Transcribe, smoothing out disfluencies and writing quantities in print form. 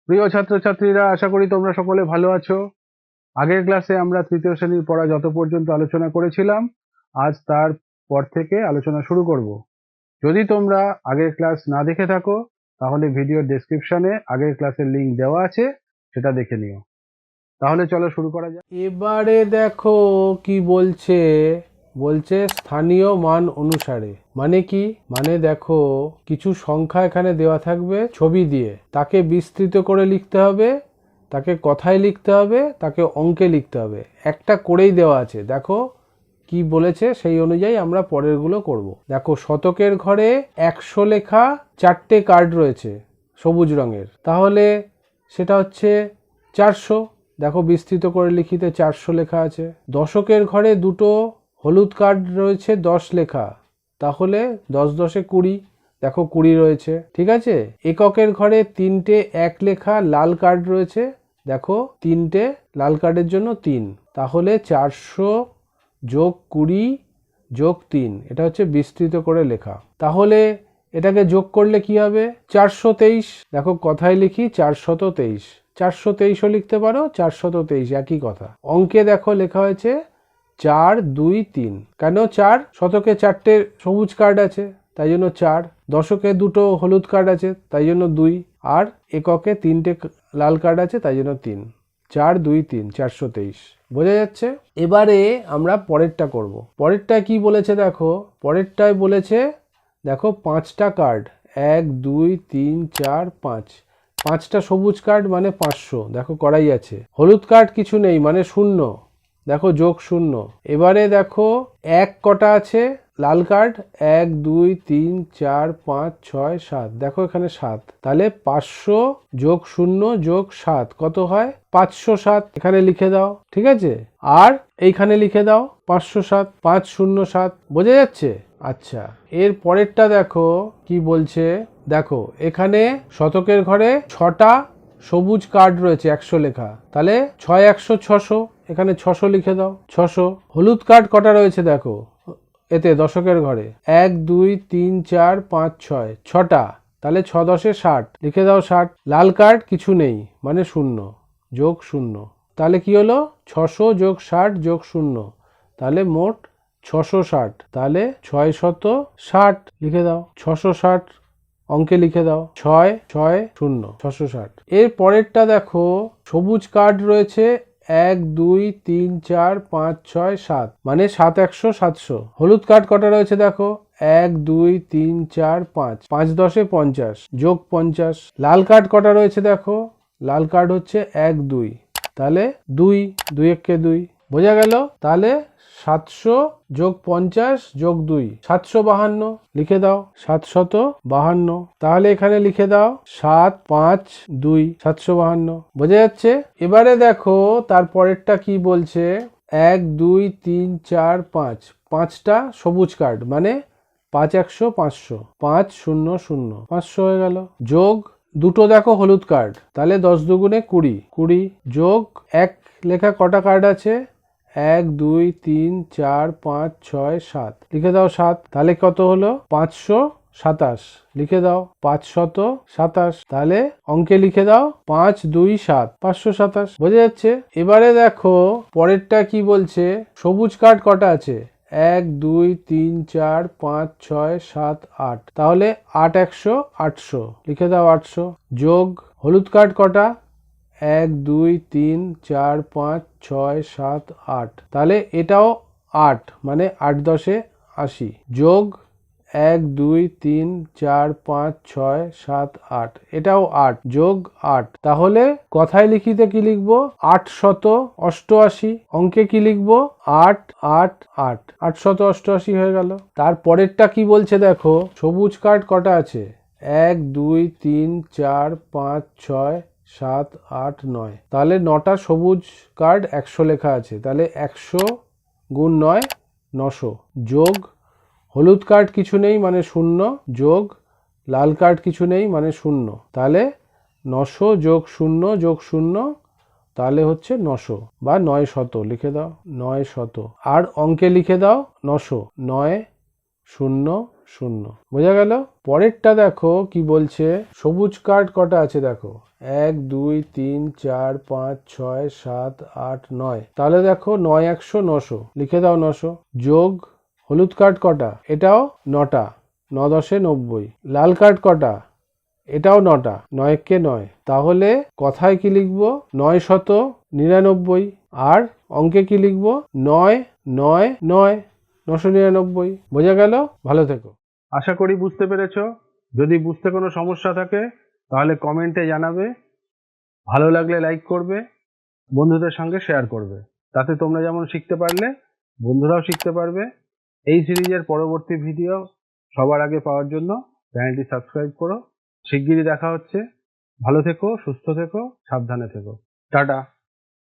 প্রিয় ছাত্রছাত্রীরা, আশা করি তোমরা সকলে ভালো আছো। আগের ক্লাসে আমরা তৃতীয় শ্রেণীর পড়া যত পর্যন্ত আলোচনা করেছিলাম, আজ তার পর থেকে আলোচনা শুরু করব। যদি তোমরা আগের ক্লাস না দেখে থাকো, তাহলে ভিডিওর ডেসক্রিপশনে আগের ক্লাসের লিংক দেওয়া আছে, সেটা দেখে নিও। তাহলে চলো শুরু করা যাক। এবারে দেখো কি বলছে। বলছে স্থানীয় মান অনুসারে। মানে কি? মানে দেখো, কিছু সংখ্যা এখানে দেওয়া থাকবে ছবি দিয়ে, তাকে বিস্তৃত করে লিখতে হবে, তাকে কথায় লিখতে হবে, তাকে অঙ্কে লিখতে হবে। একটা করেই দেওয়া আছে, দেখো কি বলেছে সেই অনুযায়ী আমরা পরেরগুলো করব। দেখো, শতকের ঘরে 100 লেখা 4টে কার্ড রয়েছে সবুজ রঙের, তাহলে সেটা হচ্ছে 400। দেখো বিস্তৃত করে লিখিতে 400 লেখা আছে। দশকের ঘরে দুটো হলুদ কার্ড রয়েছে 10 লেখা, তাহলে 10 10 20। দেখো 20 রয়েছে, ঠিক আছে। এককের ঘরে 3টে 1 লেখা লাল কার্ড রয়েছে, দেখো 3টে লাল কার্ডের জন্য 3, তাহলে 400 যোগ 20 যোগ 3, এটা হচ্ছে বিস্তৃত করে লেখা। তাহলে এটাকে যোগ করলে কি হবে? 423। দেখো কথায় লিখি 423, 423ও লিখতে পারো, 423 একই কথা। অঙ্কে দেখো লেখা হয়েছে 4 2 3। কেন 4? শতকে 4টে সবুজ কার্ড আছে, তাই জন্য 4। দশকে দুটো হলুদ কার্ড আছে, তাই জন্য 2। আর এককে 3টে লাল কার্ড আছে, তাই জন্য 3। 4 2 3, 423। বোঝা যাচ্ছে? এবারে আমরা পরেরটা করব। পরেরটা কি বলেছে দেখো, পরেরটায় বলেছে দেখো 5টা কার্ড, 1 2 3 4 5, 5টা সবুজ কার্ড মানে 500। দেখো করাই আছে। হলুদ কার্ড কিছু নেই মানে 0, দেখো যোগ 0। এবারে দেখো এক কটা আছে লাল কার্ড, 1 2 3 4 5 6 7, দেখো এখানে 7, তাহলে 500 যোগ 0 যোগ 7 কত হয়? 507। এখানে লিখে দাও, ঠিক আছে। আর এইখানে লিখে দাও 507, 507। বোঝা যাচ্ছে? আচ্ছা, এর পরেরটা দেখো কি বলছে। দেখো এখানে শতকের ঘরে 6টা সবুজ কার্ড রয়েছে 100 লেখা, তাহলে 6 100 600, এখানে 600 লিখে দাও। 600। হলুদ কার্ড কটা রয়েছে দেখো এতে দশকের ঘরে, 1 2 3 4 5 6, 6টা, তাহলে 6 10 60, লিখে দাও 60। লাল কার্ড কিছু নেই মানে 0, যোগ 0, তাহলে কি হলো? 600 যোগ 60 যোগ 0, তাহলে মোট 660, তাহলে 660 লিখে দাও। 660 অঙ্কে লিখে দাও, 6 6 0, 660। এর পরেরটা দেখো, সবুজ কার্ড রয়েছে 1 2 3 4 5 6 7, মানে 7 100 700। হলুদ কার্ড কটা রয়েছে দেখো, 1 2 3 4 5, 5 10 50, যোগ 50। লাল কার্ড কটা রয়েছে দেখো, লাল কার্ড হচ্ছে 1 2, তাহলে 2 2 1 2। বোঝা গেল? তাহলে 700 যোগ 50 যোগ 2, 752 লিখে দাও। 752, তাহলে এখানে লিখে দাও 7 5 2, 752। বোঝা যাচ্ছে? এবারে দেখো তারপরেরটা কি বলছে। 1 2 3 4 5, 5টা সবুজ কার্ড মানে 5 100 500, 5 0 0, 500 হয়ে গেল। যোগ দুটো দেখো হলুদ কার্ড, তাহলে 10 দুগুণে 20, 20 যোগ 1 লেখা কটা কার্ড আছে, 1 2 3 4 5 6 7, লিখে দাও 7, তাহলে কত হলো? 527, লিখে দাও 527। তাহলে অঙ্কে লিখে দাও 5 2 7, 527। বোঝা যাচ্ছে? এবারে দেখো পরেরটা কি বলছে। সবুজ কার্ড কটা আছে, 1 2 3 4 5 6 7 8, তাহলে 8 100 800, লিখে দাও 800। যোগ হলুদ কার্ড কটা, 1 2 3 4 5 6 7 8, তাহলে এটাও 8, মানে 8 10 80। যোগ 1 2 3 4 5 6 7 8, এটাও 8, যোগ 8, তাহলে কথায় লিখিতে কি লিখবো? 888। অঙ্কে কি লিখবো? 8 8 8, 888 হয়ে গেল। তারপরেরটা কি বলছে দেখো, সবুজ কার্ড কটা আছে, 1 2 3 4 5 6 7 8 9, তাহলে 9টা সবুজ কার্ড 100 লেখা আছে, তাহলে 100 গুণ 9 900। যোগ হলুদ কার্ড কিছু নেই মানে 0, যোগ লাল কার্ড কিছু নেই মানে 0, তাহলে 900 যোগ 0 যোগ 0, তাহলে হচ্ছে 900 বা 900, লিখে দাও 900। আর অঙ্কে লিখে দাও 900, 9 0 0। বোঝা গেল? পরেরটা দেখো কি বলছে। সবুজ কার্ড কটা আছে দেখো, 1 2 3 4 5 6 7 8 9। তাহলে দেখো 9 100 900, লিখে দাও 900। যোগ হলুদ কার্ড কটা, এটাও 9টা, 9 10 90। লাল কার্ড কটা, এটাও 9টা, 9 কে 9। তাহলে কথায় কি লিখবো, 999। আর অঙ্কে কি লিখবো, 9 9 9 999। বোঝা গেল? ভালো থেকো। আশা করি বুঝতে পেরেছো। যদি বুঝতে কোনো সমস্যা থাকে তাহলে কমেন্টে জানাবে। ভালো লাগলে লাইক করবে, বন্ধুদের সঙ্গে শেয়ার করবে। তাতে তোমরা যেমন শিখতে পারলে, বন্ধুরাও শিখতে পারবে। এই সিরিজের পরবর্তী ভিডিও সবার আগে পাওয়ার জন্য চ্যানেলটি সাবস্ক্রাইব করো। শিগগিরই দেখা হচ্ছে। ভালো থেকো, সুস্থ থেকো, সাবধানে থেকো। টাটা।